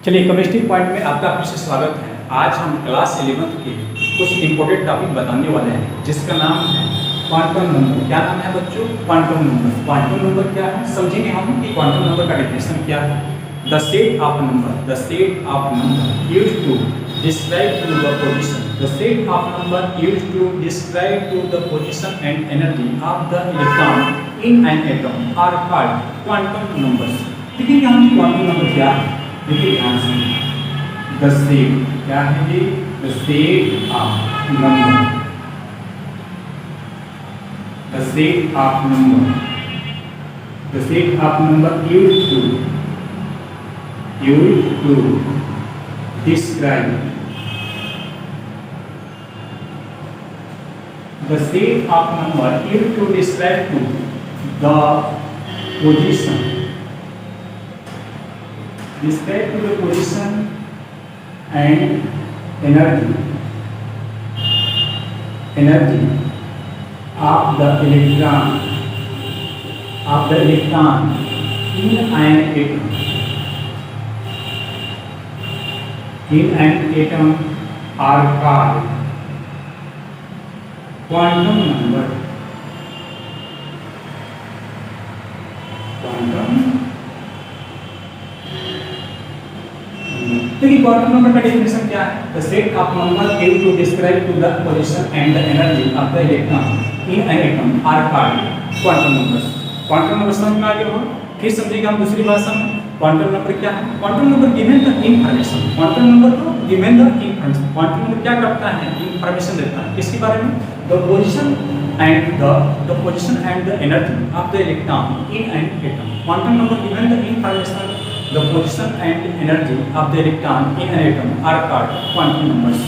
चलिए, chemistry point में आपका फिर से स्वागत है। आज हम क्लास 11th के कुछ इंपॉर्टेंट टॉपिक बताने वाले हैं, जिसका नाम है क्वांटम नंबर। क्या नाम है बच्चों? Quantum number. क्वांटम नंबर क्या है, समझेंगे हम कि क्वांटम नंबर का डेफिनेशन क्या है। The set of number used to describe to the position to the position and energy of the electron in an atom are called quantum numbers. देखिए हम क्वांटम नंबर क्या है, देखिए ध्यान से। द सेट क्या है जी? The set of number, the set of number, the set of number used to describe, the set of number used to describe to the position, describe to the position and energy of the electron in an atom are called quantum number. देखिए quantum number का definition क्या है? The set of number used to describe to the position and the energy of the electron in an atom are called quantum numbers. Quantum number समझ में आ गया हो? फिर समझिएगा हम दूसरी भाषा में। क्वांटम नंबर क्या है? Quantum number given the information. Quantum number को given the information. Quantum number क्या करता है? इंफॉर्मेशन देता है। किसके बारे में? The position and the energy of the electron in an atom. Quantum number given the information, the position and energy of the electron in an atom are called quantum numbers.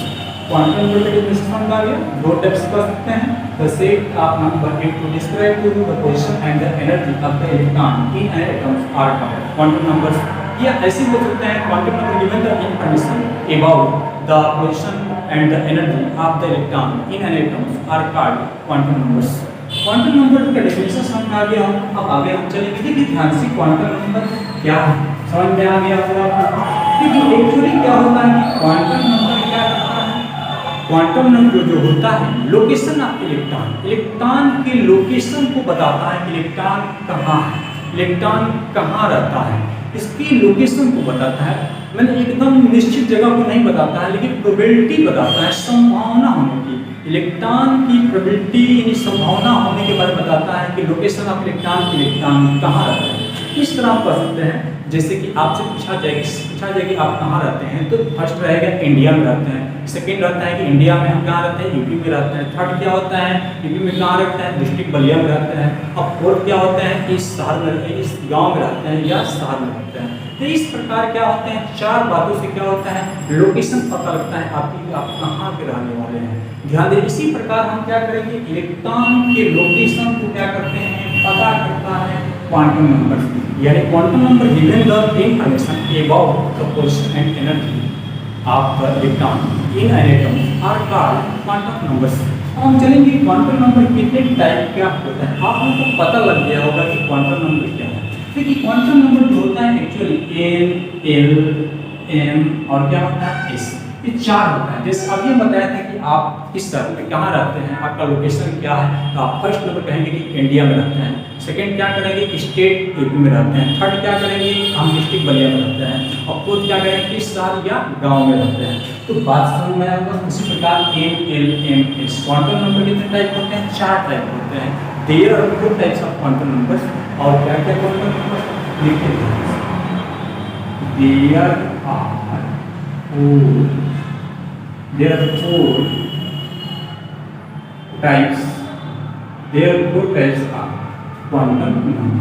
Quantum number का definition समझ आ गया? दो types कर सकते हैं। The set of number used to describe to the position and the energy of the electron in an atom are called quantum numbers. या ऐसे बोल सकते हैं quantum number given the information about the position and the energy of the electron in an atom are called quantum numbers. Quantum number का definition समझ में आ गया। अब आगे हम चलेंगे। देखिए ध्यान से, क्वांटम नंबर क्या है समझ में आ गया आपको? देखिए एक्चुअली क्या होता है कि क्वांटम नंबर क्या करता है? क्वांटम नंबर जो होता है लोकेशन ऑफ इलेक्ट्रॉन के लोकेशन को बताता है कि इलेक्ट्रॉन कहाँ है, इलेक्ट्रॉन कहाँ रहता है, इसकी लोकेशन को बताता है। मैंने एकदम निश्चित जगह को नहीं बताता है, लेकिन प्रोबेबिलिटी बताता है, संभावना होने की, इलेक्ट्रॉन की प्रोबेबिलिटी यानी संभावना होने के बारे में बताता है कि लोकेशन ऑफ इलेक्ट्रॉन कहाँ रहता है। इस तरह आप कर सकते हैं। जैसे कि आपसे पूछा जाए कि आप कहाँ रहते हैं, तो फर्स्ट रहेगा इंडिया में रहते हैं, सेकंड रहता है कि इंडिया में हम कहाँ रहते हैं, यूपी में रहते हैं, थर्ड क्या होता है यूपी में कहाँ रहते हैं, डिस्ट्रिक्ट बलिया में रहते हैं, और फोर्थ क्या होता है कि इस शहर में, इस गाँव में रहते हैं या शहर में रहते हैं। तो इस प्रकार क्या होते हैं, चार बातों से क्या होता है लोकेशन पता लगता है आपकी, आप कहाँ के रहने वाले हैं। ध्यान दें, इसी प्रकार हम क्या करेंगे, इलेक्ट्रॉन के लोकेशन को क्या करते हैं, पता करता है क्वांटम नंबर। यानी quantum number given the information about the position and energy of the electron in an atom are called quantum numbers. हम चलेंगे क्वांटम नंबर कितने टाइप का होता है। आप लोगों को पता लग गया होगा कि क्वांटम नंबर क्या है। देखिए क्वांटम नंबर जो होता है एक्चुअली N, L, M और क्या होता है S, ये चार होता है। जैसे अभी बताया था कि आप किस शहर में कहाँ रहते हैं, आपका लोकेशन क्या है, तो आप फर्स्ट नंबर कहेंगे कि इंडिया में रहते हैं, सेकंड क्या करेंगे स्टेट यूपी में रहते हैं, थर्ड क्या करेंगे हम डिस्ट्रिक्ट बलिया में रहते हैं, और फोर्थ क्या करेंगे किस शहर या गाँव में रहते हैं। तो बात समझ में आएगा। उसी प्रकार N, L, M, S quantum number कितने टाइप होते हैं, चार टाइप होते हैं। There are four types of quantum numbers. और क्या क्या क्वांटम नंबर लिखते हैं, there are four types of quantum number.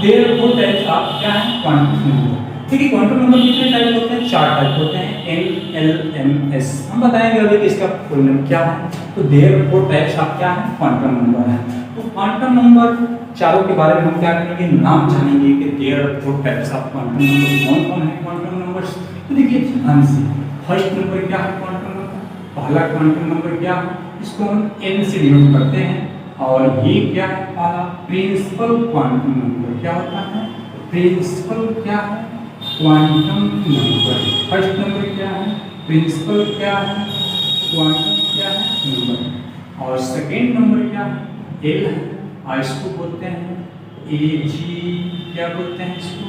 There are four types of क्या है, क्वांटम नंबर। ठीक है, क्वांटम नंबर कितने टाइप होते हैं, चार टाइप होते हैं, N, L, M, S। हम बताएंगे अभी कि इसका फुल नेम क्या है। तो there are four types of क्या है, क्वांटम नंबर है। तो क्वांटम नंबर चारों के बारे में हम क्या करेंगे, नाम जानेंगे कि there are four types of quantum number, कौन कौन है क्वांटम नंबर्स। तो देखिए ध्यान से, फर्स्ट नंबर क्या है क्वांटम नंबर, पहला क्वांटम नंबर क्या है इसको हम n से डिनोट करते हैं। और ये क्या है हमारा प्रिंसिपल क्वांटम नंबर क्या होता है, प्रिंसिपल क्या है क्वांटम नंबर। फर्स्ट नंबर क्या है, प्रिंसिपल क्या है, क्वांटम क्या है नंबर। और सेकेंड नंबर क्या है एल है, और इसको बोलते हैं Ag, क्या बोलते हैं इसको,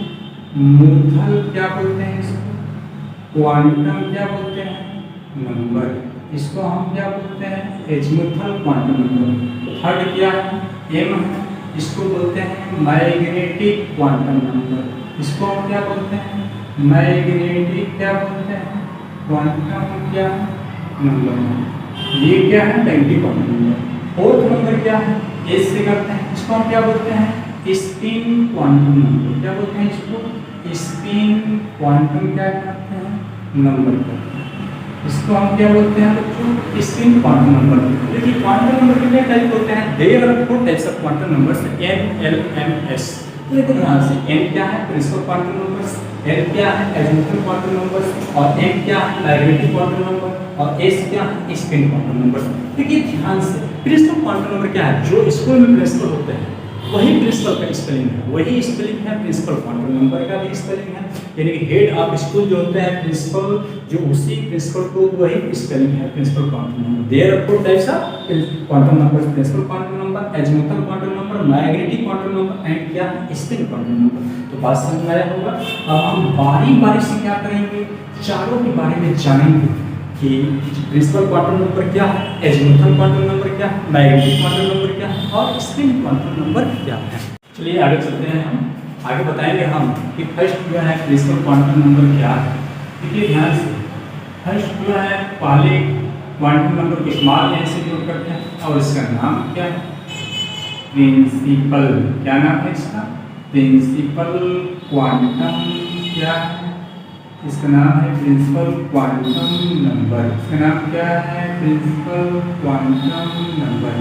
मुथल क्या बोलते हैं इसको, क्वांटम क्या बोलते हैं नंबर, इसको हम क्या बोलते हैं एजीमुथल क्वांटम नंबर। थर्ड क्या है एम है, इसको बोलते हैं मैग्नेटिक क्वांटम नंबर, इसको हम क्या बोलते हैं मैग्नेटिक क्या बोलते हैं क्वांटम क्या नंबर। ये क्या है magnetic quantum number. Fourth number क्या है एस से करते हैं, इसको हम क्या बोलते हैं स्पिन क्वांटम नंबर, क्या बोलते हैं इसको स्पिन क्वांटम क्या करते हैं नंबर करते हैं। इसको हम क्या बोलते हैं बच्चों स्पिन क्वांटम नंबर। देखिए क्वांटम नंबर कितने टाइप होते हैं, there are 4 types of quantum numbers n l m s। तो देखो ध्यान से n क्या है प्रिंसिपल क्वांटम नंबर्स, l क्या है एजीमुथल क्वांटम नंबर्स, और m क्या है मैग्नेटिक क्वांटम नंबर, और s क्या है स्पिन क्वांटम नंबर। देखिए ध्यान से प्रिंसिपल क्वांटम नंबर क्या है, जो स्कूल में प्रिंसिपल होते हैं वही प्रिंसिपल का स्पेलिंग है, वही स्पेलिंग है प्रिंसिपल क्वांटम नंबर का भी स्पेलिंग है। यानी कि हेड ऑफ स्कूल जो होता है प्रिंसिपल, जो उसी प्रिंसिपल को वही स्पेलिंग है principal quantum number. There are 4 types of quantum number, principal quantum number, azimuthal quantum number, magnetic quantum number and क्या स्पिन क्वांटम नंबर। तो बात समझ में आया होगा। अब हम बारी बारी से क्या करेंगे, चारों के बारे में जानेंगे कि प्रिंसिपल क्वांटम नंबर क्या है, एजीमुथल क्वांटम नंबर क्या है, मैग्नेटिक क्वांटम नंबर क्या है, और स्पिन क्वांटम नंबर क्या है। चलिए आगे चलते हैं, हम आगे बताएंगे हम कि फर्स्ट जो है प्रिंसिपल क्वांटम नंबर क्या है। देखिए ध्यान से, फर्स्ट जो है पहले क्वांटम नंबर को स्मॉल n से डिनोट करते हैं और इसका नाम क्या है प्रिंसिपल, क्या नाम है इसका प्रिंसिपल क्वांटम क्या है, इसका नाम है प्रिंसिपल क्वांटम नंबर, इसका नाम क्या है प्रिंसिपल क्वांटम नंबर।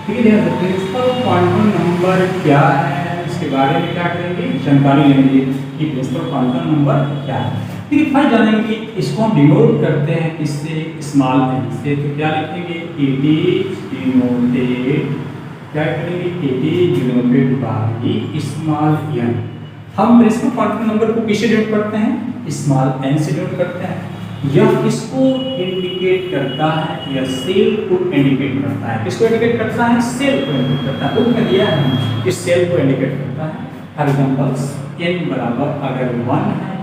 ठीक है, प्रिंसिपल क्वांटम नंबर क्या है इसके बारे में क्या करेंगे जानकारी लेंगे कि प्रिंसिपल क्वांटम नंबर क्या है। ठीक है, फर्स्ट जानेंगे इसको हम डिनोट करते हैं इससे स्मॉल n से, तो क्या लिखेंगे इट इज डिनोटेड, क्या करेंगे it is denoted by small n। हम प्रिंसिपल क्वांटम नंबर को किससे डिनोट करते हैं स्मॉल n से डिनोट करते हैं। यह किसको इंडिकेट करता है, यह सेल को इंडिकेट करता है, किसको इंडिकेट करता है सेल को इंडिकेट करता है। बुक में दिया है कि सेल को इंडिकेट करता है। फॉर एग्जांपल्स n बराबर अगर 1 है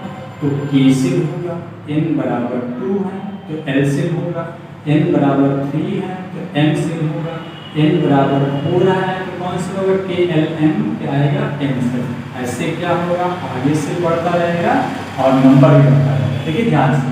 तो k सेल होगा, n बराबर 2 है तो l सेल होगा, n बराबर 3 है तो m सेल होगा, n बराबर 4 है तो कौन सा होगा KLM क्या आएगा m सेल। ऐसे क्या होगा आगे से बढ़ता रहेगा और नंबर भी बढ़ता रहेगा। देखिए ध्यान से,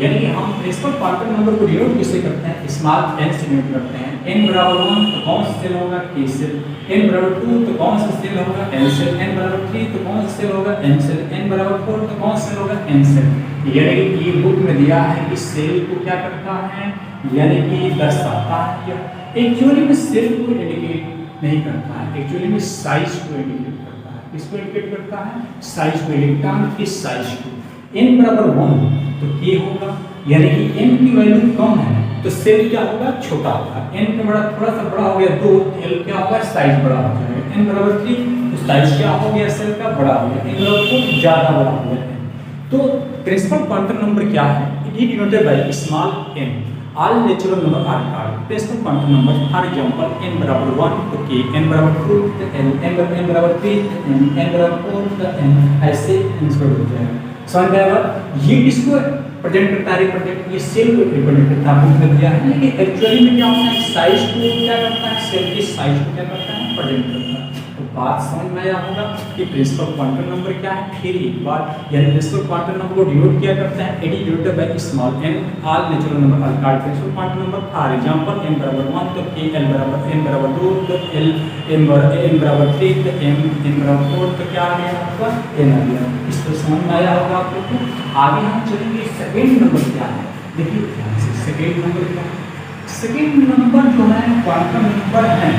यानी हम प्रिंसिपल क्वांटम नंबर को डिनोट किससे करते हैं स्मॉल n से डिनोट करते हैं। n बराबर 1 तो कौन सा सेल होगा k सेल, n बराबर 2 तो कौन सा सेल होगा l सेल, n बराबर 3 तो कौन सा सेल होगा m सेल, n बराबर 4 तो कौन सा सेल होगा n सेल। यानी कि ये बुक में दिया है कि सेल को क्या करता है यानी कि दर्शाता है, एक्चुअली में सेल को इंडिकेट नहीं करता है, एक्चुअली में साइज को इंडिकेट करता है। किसको इंडिकेट करता है साइज को, इलेक्ट्रॉन की साइज को। n बराबर 1 तो k होगा, यानी कि n की वैल्यू कम है तो सेल क्या होगा छोटा होगा, n का बड़ा थोड़ा सा बड़ा हो गया 2 l क्या होगा साइज बड़ा हो जाएगा, n बराबर 3 तो साइज क्या हो गया सेल का बड़ा हो गया, n बराबर 4 ज्यादा बड़ा हो गया। तो प्रिंसिपल क्वांटम नंबर क्या है it is denoted by small n। All natural number are called principal quantum number. For example n बराबर 1 तो k, n बराबर 2 तो n, n बराबर 3 तो n बराबर 4 तो n, ऐसे आंसर हो जाएगा। समझ में आया? ये किसको प्रेजेंट करता है रिप्रेजेंट, ये सेल को रिप्रेजेंट करता है। बुक में दिया है लेकिन एक्चुअली में क्या होता है साइज को क्या करता है सेल की साइज को क्या करता है प्रेजेंट करता है। तो बात समझ में आया होगा कि प्रिंसिपल क्वांटम नंबर क्या है। फिर एक बार यानी प्रिंसिपल क्वांटम नंबर को डिनोट किया करता है it is denoted by small n। All natural number are called principal quantum number. For example n बराबर 1 तो k, l बराबर n बराबर 2 तो l, n बराबर 3 तो m, n बराबर 4 तो क्या आ गया आपका n आ गया। इसको समझ में आया होगा आप लोग को। आगे हम चलेंगे सेकंड नंबर क्या है। देखिए ध्यान से सेकंड नंबर क्या है। सेकंड नंबर जो है क्वांटम नंबर है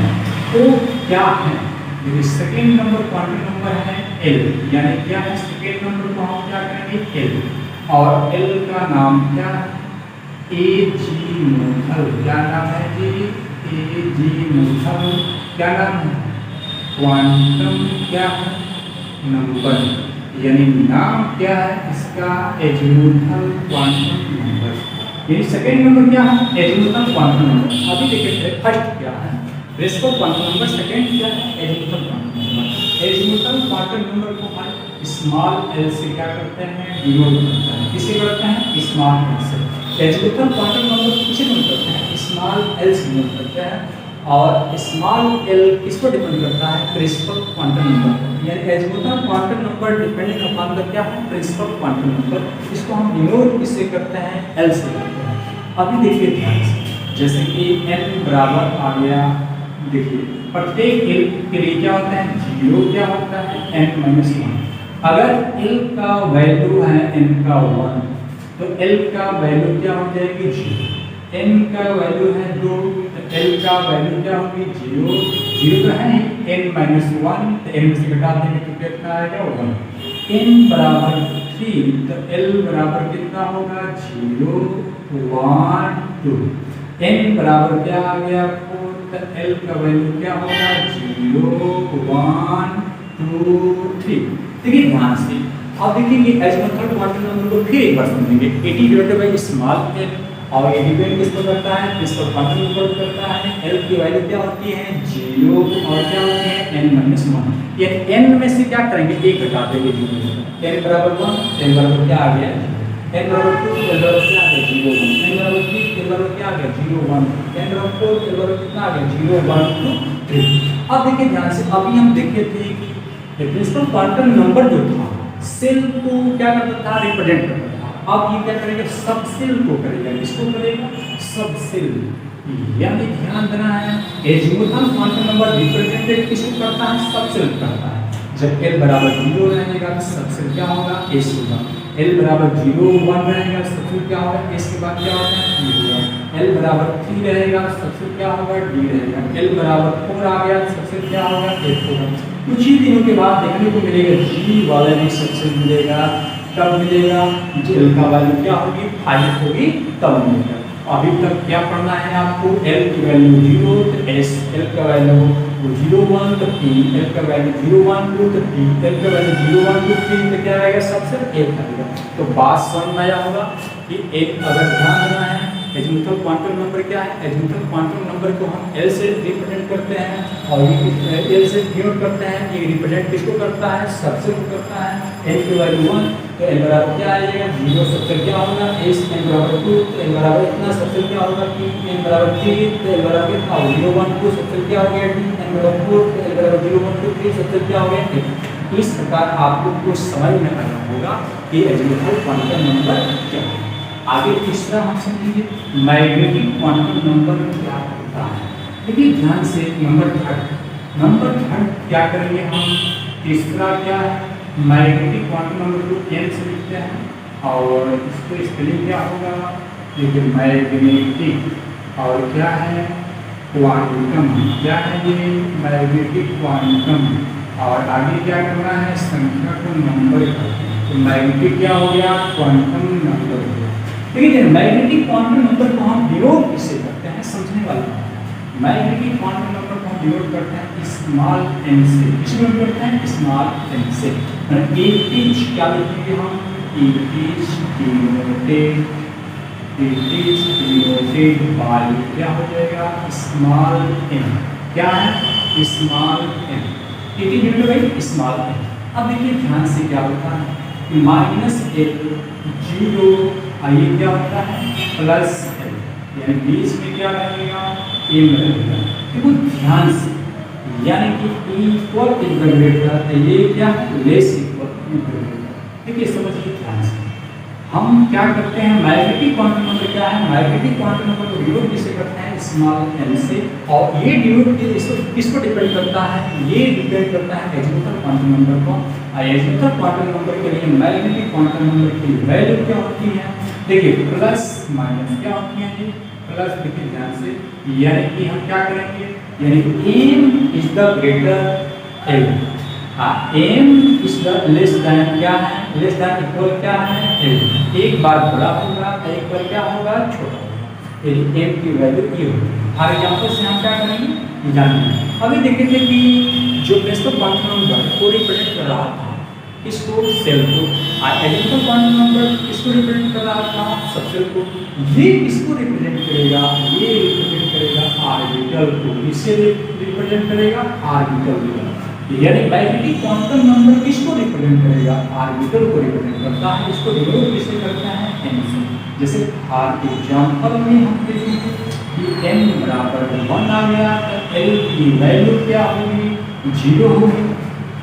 वो क्या है। देखिए सेकेंड नंबर क्वांटम नंबर है L, यानी क्या है सेकेंड नंबर को हम क्या करेंगे L, और L का नाम क्या है एजीमुथल, क्या नाम है जी? एजीमुथल क्या नाम है? क्वांटम क्या है? नंबर, यानी नाम क्या है इसका? Azimuthal quantum number. यानी सेकंड नंबर क्या है? Azimuthal quantum number. अभी देखिए फर्स्ट क्या है? Principal quantum number. सेकंड क्या है? Azimuthal quantum number. Azimuthal quantum number को हम स्मॉल एल से क्या करते हैं? डिनोट करते हैं। किससे करते हैं? स्मॉल एल से। एजीमुथल क्वांटम नंबर किसे डिनोट करते हैं? स्मॉल एल से डिनोट करते हैं। और स्मॉल एल किसको डिपेंड करता है? प्रिंसिपल क्वांटम नंबर पर। यानी azimuthal quantum number depending upon the क्या है? Principal quantum number. इसको हम डिनोट किससे करते हैं? एल से करते हैं। अभी देखिए ध्यान से, जैसे कि n बराबर आ गया, देखिए प्रत्येक एल के लिए क्या होता है? 0 क्या होता है? n-1। अगर l का वैल्यू है n का 1 तो l का वैल्यू क्या हो जाएगी? 0। n का वैल्यू है 2 तो l का वैल्यू क्या होगी? 0। 0 तो है n-1 तो n में से घटा देंगे तो कितना आएगा? 1। n बराबर 3 तो l बराबर कितना होगा? 0 1 2। n बराबर क्या आ गया? 4 तो l का वैल्यू क्या होगा? 0 1 2 3। देखिए ध्यान से, अब देखिए कि एजीमुथल क्वांटम नंबर को फिर एक बार समझेंगे। 80 डिवाइडेड बाय स्मॉल l, और ये डिपेंड किस पर करता है? इस पर क्वांटम नंबर करता है। l की वैल्यू क्या होती है? 0 और क्या होती है? n-1। ये n में से क्या करेंगे? 1 घटा देंगे 0। n बराबर 1, n बराबर क्या आ गया? n बराबर 2, l बराबर क्या आ गया? 0 1। n बराबर 3, l बराबर क्या आ गया? 0 1। n बराबर 4, l बराबर कितना आ गया? 0 1 2 3। अब देखिए ध्यान से, अभी हम देखे थे कि प्रिंसिपल क्वांटम नंबर जो था सेल को क्या करता था? रिप्रेजेंट करता था। अब ये क्या करेगा? सब सेल को करेगा। किसको करेगा? सब सेल। यानी ध्यान देना है, एजीमुथल क्वांटम नंबर रिप्रेजेंटेड किसको करता है? सब सेल करता है। जब l बराबर 0 रहेगा तो सब सेल क्या होगा? s होगा। l बराबर 0 1 रहेगा तो सब सेल क्या होगा? s के बाद क्या होगा? d होगा। l बराबर 3 रहेगा तो सब सेल क्या होगा? d रहेगा। l बराबर 4 आ गया तो सब सेल क्या होगा? f होगा। कुछ ही दिनों के बाद देखने को मिलेगा g वाला भी सब सेल मिलेगा। कब मिलेगा? l का वैल्यू क्या होगी? 5 होगी तब मिलेगा। अभी तक क्या पढ़ना है आपको? l की वैल्यू 0 तो s, l का वैल्यू 0 1 तो p, l का वैल्यू 0 1 2 तो p, l का वैल्यू 0 1 2 3 तो क्या आएगा? सबसे 1 आएगा। तो बात समझ में आया होगा कि एक अगर ध्यान देना है, एजीमुथल क्वांटम नंबर क्या है? एजीमुथल क्वांटम नंबर को हम l से रिप्रेजेंट करते हैं और ये l से डिनोट करते हैं। ये रिप्रेजेंट किसको करता है? सबसे को करता है। n की वैल्यू 1 तो l बराबर क्या आएगा? 0 सबसे क्या होगा? s। n बराबर 2 तो l बराबर इतना सबसे क्या होगा? p। n बराबर 3 तो l बराबर कितना? 0 1 2 सबसे क्या हो गया? d। n बराबर 4 तो l बराबर 0 1 2 3 सबसे क्या हो गया? d। इस प्रकार आपको कुछ समझ में आना होगा कि एजीमुथल क्वांटम नंबर क्या है। आगे तीसरा हम समझेंगे मैग्नेटिक क्वांटम नंबर क्या होता है। देखिए ध्यान से, नंबर थर्ड क्या करेंगे हम? तीसरा क्या है? मैग्नेटिक क्वांटम नंबर को n से लिखते हैं और इसको स्पेलिंग क्या होगा? देखिए मैग्नेटिक और क्या है? क्वांटम। क्या है ये? Magnetic quantum. और आगे क्या करना है? संख्या को नंबर करना। तो मैग्नेटिक क्या हो गया? क्वांटम नंबर हो गया। देखिए मैग्नेटिक क्वांटम नंबर को हम डिनोट किससे करते हैं? समझने वाला बात है। मैग्नेटिक क्वांटम नंबर को हम डिनोट करते हैं स्मॉल n से। किसको डिनोट करते हैं? स्मॉल n से। इट इज क्या लिखेंगे हम? इट इज डिनोटेड बाय क्या हो जाएगा? Small n। क्या है? Small n। It is denoted by small n। अब देखिए ध्यान से क्या होता है कि -1 0 ये क्या होता है? प्लस l, यानी बीच में क्या रहेगा? m रहेगा। देखो ध्यान से, यानी कि इक्वल इंटीग्रेटर है, ये क्या है? Less equal integrator. देखिए समझिए ध्यान से, हम क्या करते हैं? मैग्नेटिक क्वांटम नंबर क्या है? मैग्नेटिक क्वांटम नंबर को डिनोट किससे करते हैं? स्मॉल n से। और ये डिनोट किसको डिपेंड करता है? ये डिपेंड करता है एजीमुथल क्वांटम नंबर को। एजीमुथल क्वांटम नंबर के लिए मैग्नेटिक क्वांटम नंबर की वैल्यू क्या होती है? देखिए प्लस माइनस क्या होती है जी? प्लस। देखिए ध्यान से, यानी कि हम क्या करेंगे? यानी m is the greater l। M is the less than क्या है, लेस देन इक्वल क्या है एल। एक बार बड़ा होगा एक बार क्या होगा छोटा होगा, यदि एम की वैल्यू ये होगी। हर एग्जाम्पल से हम क्या करेंगे ये जानेंगे। अभी देखे थे कि जो प्रिंसिपल क्वांटम नंबर को रिप्रेजेंट कर रहा था इसको सेल को, एलिमेंटल क्वांटम नंबर किसको रिप्रेजेंट कर रहा था सबसेल को, ये किसको रिप्रेजेंट करेगा, ये रिप्रेजेंट करेगा ऑर्बिटल को, इसे रिप्रेजेंट करेगा ऑर्बिटल को। यानी मैग्नेटिक क्वांटम नंबर किसको रिप्रेजेंट करेगा, ऑर्बिटल को रिप्रेजेंट करता है। इसको डिनोट किससे करते हैं एम से। जैसे फॉर एग्जांपल में हम देखेंगे कि n बराबर 1 आ गया तो l की वैल्यू क्या होगी 0 होगी।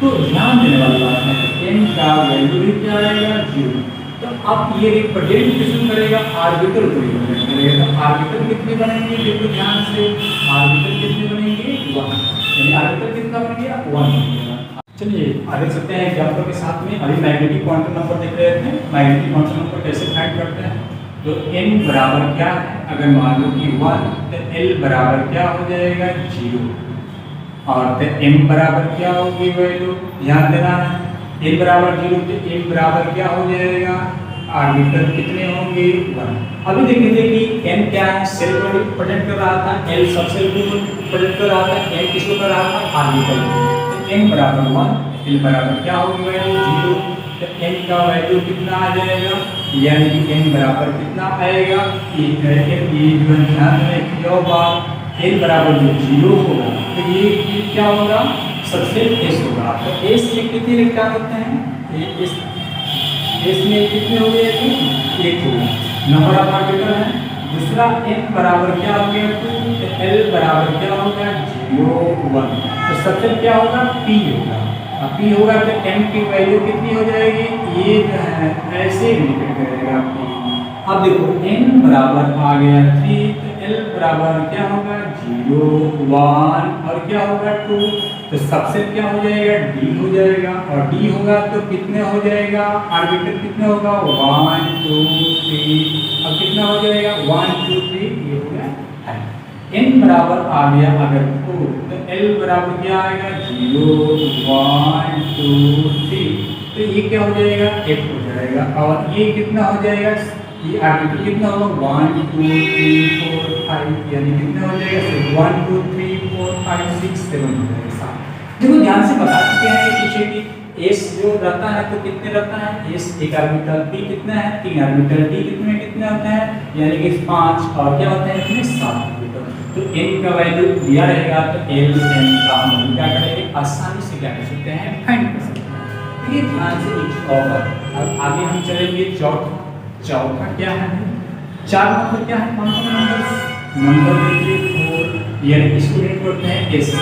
तो ध्यान देने वाली बात है n का वैल्यू भी क्या आएगा 0। तो अब ये रिप्रेजेंट किसको करेगा ऑर्बिटल को रिप्रेजेंट करेगा। तो ऑर्बिटल कितने बनेंगे देखो ध्यान से, ऑर्बिटल कितने बनेंगे 1, यानी ऑर्बिटल कितना बन गया 1 बन गया। चलिए आगे चलते हैं एग्जांपल के साथ में। अभी मैग्नेटिक क्वांटम नंबर देख रहे थे, मैग्नेटिक क्वांटम नंबर कैसे फाइंड करते हैं। तो n बराबर क्या है, अगर मान लो कि 1 तो l बराबर क्या हो जाएगा 0, और तो m बराबर क्या होगी वैल्यू ध्यान देना है। n बराबर 0 तो m बराबर क्या हो जाएगा, ऑर्बिटल कितने होंगे 1। अभी देखेंगे कि n क्या है, सेल को रिप्रेजेंट कर रहा था, l सबसेल को रिप्रेजेंट कर रहा था, m किसको कर रहा था ऑर्बिटल को। तो n बराबर 1 l बराबर क्या होगी वैल्यू 0। तो n का वैल्यू कितना आ जाएगा, यानी कि n बराबर कितना आएगा ये जो है ध्यान में क्यों बात l बराबर जो 0 होगा तो ये क्या होगा सबसे s होगा। तो s में कितने इलेक्ट्रॉन होते हैं, s में कितने हो गए एक होगा, नंबर ऑफ ऑर्बिटल है। दूसरा n बराबर क्या हो गया 2, तो l बराबर क्या हो गया 0 1। तो सबसे क्या होगा p होगा, अब p होगा तो m की वैल्यू कितनी हो जाएगी, ये जो है ऐसे इंडिकेट करेगा p। अब देखो n बराबर आ गया 3 तो l बराबर क्या होगा 0 1 और क्या होगा 2। तो सबसे क्या हो जाएगा d हो जाएगा, और d होगा तो कितने हो जाएगा ऑर्बिटल कितने होगा 1 2 3। अब कितना हो जाएगा 1 2 3 ये हो गया है। n बराबर आ गया अगर 4 तो l बराबर क्या आएगा 0 1 2 3। तो ये क्या हो जाएगा 1 हो जाएगा, और ये कितना हो जाएगा ये ऑर्बिटल कितना होगा 1 2 3 4 5, यानी कितना हो जाएगा 1 2 3 4 5 6 7 हो जाएगा 7। देखो ध्यान से बता चुके हैं कि पीछे की s जो रहता है तो कितने रहता है s एक ऑर्बिटल, p कितना है 3 ऑर्बिटल, d कितने होते हैं यानी कि 5, और क्या होते हैं इसमें 7 ऑर्बिटल। तो n का वैल्यू दिया रहेगा तो l n का हम क्या करेंगे आसानी से क्या कर सकते हैं फाइंड कर सकते हैं। तो ये ध्यान से एक और अब आगे हम चलेंगे चौथा क्या है 4 नंबर क्या है कौन सा नंबर देखिए 4, यानी इसको रेट करते हैं s।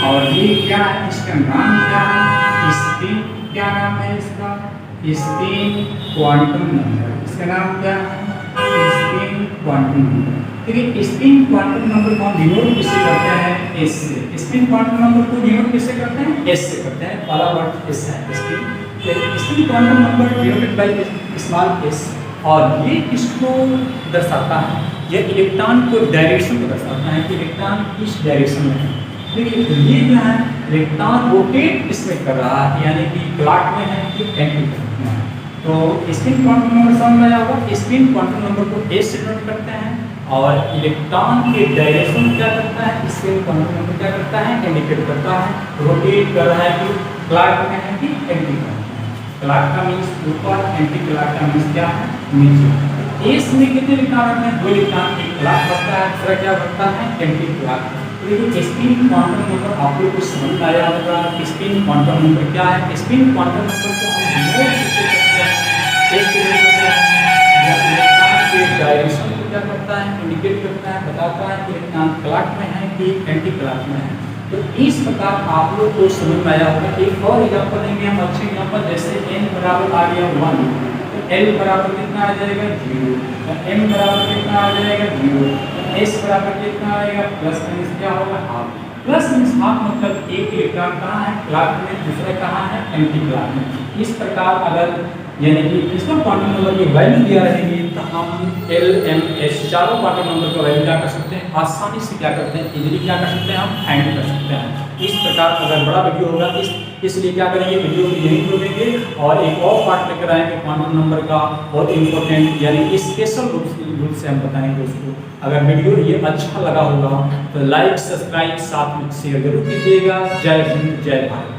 और ये क्या है इसका नाम क्या है स्पिन, क्या नाम है इसका स्पिन क्वांटम नंबर, इसका नाम क्या है स्पिन क्वांटम नंबर। देखिए स्पिन क्वांटम नंबर को डिनोट किससे करते हैं s से। स्पिन क्वांटम नंबर को डिनोट किससे करते हैं s से करते हैं, पहला वर्ड s है spin. Spin quantum number denoted by small s, और ये किसको दर्शाता है, ये इलेक्ट्रॉन को डायरेक्शन को दर्शाता है कि इलेक्ट्रॉन किस डायरेक्शन में है। देखिए ये जो है इलेक्ट्रॉन रोटेट इसमें कर रहा है, यानी कि क्लॉक में है कि एंटी क्लॉक में है। तो स्पिन क्वांटम नंबर समझ में आया होगा, स्पिन क्वांटम नंबर को s से डिनोट करते हैं, और इलेक्ट्रॉन के डायरेक्शन क्या करता है स्पिन क्वांटम नंबर क्या करता है इंडिकेट करता है, रोटेट कर रहा है कि क्लॉक में है कि एंटी क्लॉक। क्लॉक का मीन्स ऊपर, एंटी क्लॉक का मीन्स क्या है नीचे। s में कितने इलेक्ट्रॉन होते हैं 2 इलेक्ट्रॉन, एक क्लॉक बनता है दूसरा क्या बनता है एंटी क्लॉक। तो देखिए स्पिन क्वांटम नंबर आप लोग को समझ में आया होगा कि स्पिन क्वांटम नंबर क्या है। स्पिन क्वांटम नंबर को हम डिनोट किससे करते हैं s से करते हैं, जब इलेक्ट्रॉन के डायरेक्शन को क्या करता है इंडिकेट करता है, बताता है कि इलेक्ट्रॉन क्लॉक में है कि एंटी क्लॉक में है। तो इस प्रकार आप लोग को समझ में आया होगा। एक और एग्जांपल लेंगे हम, अच्छे एग्जांपल, जैसे n बराबर आ गया 1 तो l बराबर कितना आ जाएगा 0, तो m बराबर कितना आ जाएगा 0, तो s बराबर कितना आएगा प्लस मीन्स क्या होगा हाफ। प्लस मीन्स हाफ मतलब एक इलेक्ट्रॉन कहाँ है क्लॉक में, दूसरा कहाँ है एंटी क्लॉक में। इस प्रकार अगर यानी कि इसका क्वांटम नंबर की वैल्यू दिया रहेगी तो हम LMS चारों क्वार्टर नंबर का वैल्यू क्या कर सकते हैं, आसानी से क्या करते हैं, इजीली क्या कर सकते हैं, हम फाइंड कर सकते हैं। इस प्रकार अगर बड़ा वीडियो होगा इसलिए क्या करेंगे, वीडियो को यहीं रोकेंगे और एक और पार्ट लेकर आएंगे क्वांटम नंबर का, बहुत इंपॉर्टेंट यानी स्पेशल रूप से हम बताएंगे उसको। अगर वीडियो ये अच्छा लगा होगा तो लाइक सब्सक्राइब साथ में शेयर जरूर कीजिएगा। जय हिंद जय भारत।